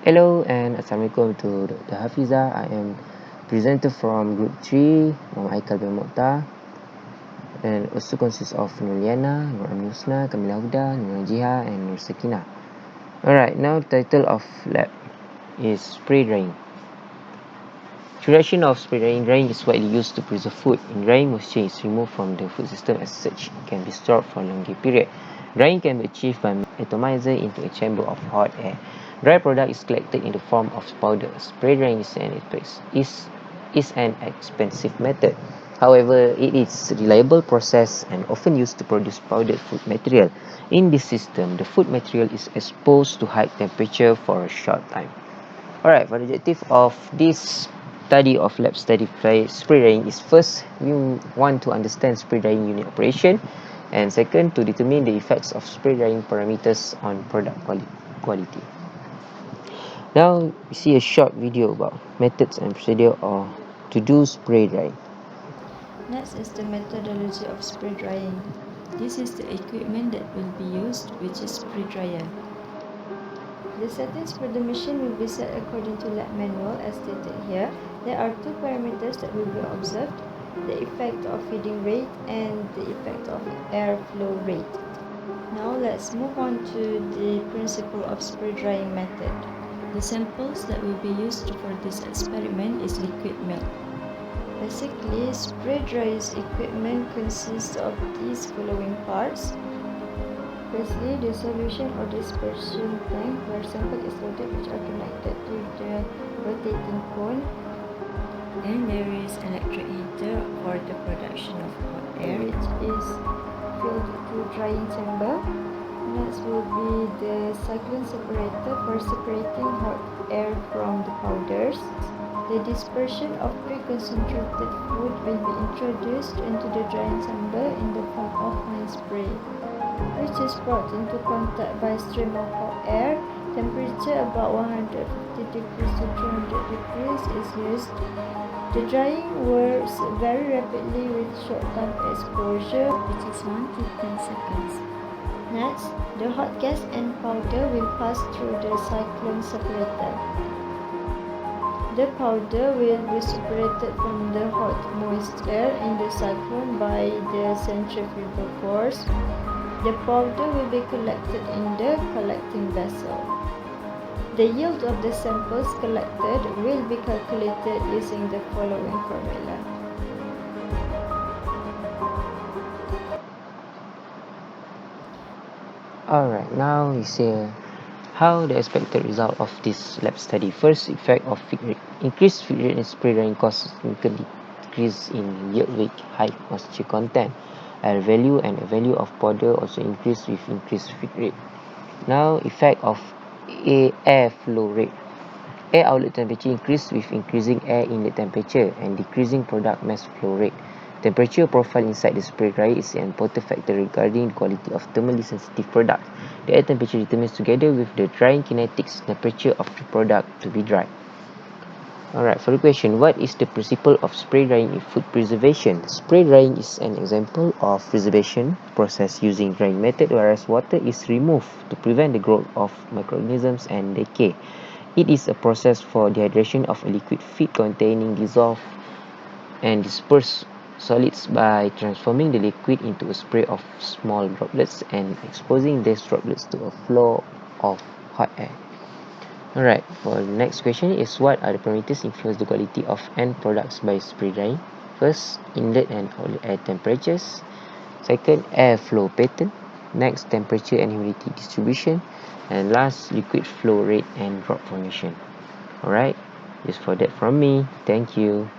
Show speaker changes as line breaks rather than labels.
Hello and Assalamualaikum to Dr. Hafiza. I am presenter from Group 3, Muhammad Aikal bin Mokhtar, and also consists of Nuliana, Nur Amnusna, Kamila Huda, Nur Jiha, and Nur Sakina. Alright, now title of lab is spray drying. Introduction of spray drying. Drying is widely used to preserve food. In drying, moisture is removed from the food system as such. It can be stored for a longer period. Drying can be achieved by atomizer into a chamber of hot air. Dry product is collected in the form of powder. Spray drying is an expensive method. However, it is a reliable process and often used to produce powdered food material. In this system, the food material is exposed to high temperature for a short time. Alright, for the objective of this study of lab study spray drying is first, we want to understand spray drying unit operation, and second, to determine the effects of spray drying parameters on product quality. Now, we see a short video about methods and procedure to do spray drying.
Next is the methodology of spray drying. This is the equipment that will be used, which is spray dryer. The settings for the machine will be set according to lab manual as stated here. There are two parameters that will be observed: the effect of feeding rate and the effect of airflow rate. Now let's move on to the principle of spray drying method. The samples that will be used for this experiment is liquid milk. Basically, spray dryer's equipment consists of these following parts. Firstly, the solution or dispersion tank where sample is loaded, which are connected to the rotating cone. Then there is electric heater for the production of hot air, which is filled to drying chamber. Next will be the cyclone separator for separating hot air from the powders. The dispersion of pre-concentrated food will be introduced into the drying chamber in the form of fine spray, which is brought into contact by stream of hot air. Temperature about 150 degrees to 300 degrees is used. The drying works very rapidly with short time exposure, which is 1 to 10 seconds. Next, the hot gas and powder will pass through the cyclone separator. The powder will be separated from the hot moist air in the cyclone by the centrifugal force. The powder will be collected in the collecting vessel. The yield of the samples collected will be calculated using the following formula.
Alright, now we see how the expected result of this lab study. First, effect of feed rate. Increased feed rate in spray drying causes significant decrease in yield rate, high moisture content. Air value and the value of powder also increase with increased feed rate. Now, effect of air flow rate. Air outlet temperature increase with increasing air inlet temperature and decreasing product mass flow rate. Temperature profile inside the spray dryer is an important factor regarding the quality of thermally sensitive product. The air temperature determines together with the drying kinetics temperature of the product to be dried. Alright, for the question, what is the principle of spray drying in food preservation? Spray drying is an example of preservation process using drying method, whereas water is removed to prevent the growth of microorganisms and decay. It is a process for dehydration of a liquid feed containing dissolved and dispersed solids by transforming the liquid into a spray of small droplets and exposing these droplets to a flow of hot air. Alright, for the next question is, what are the parameters influence the quality of end products by spray drying? First, inlet and outlet air temperatures. Second, airflow pattern. Next, temperature and humidity distribution. And last, liquid flow rate and drop formation. Alright, just for that from me. Thank you.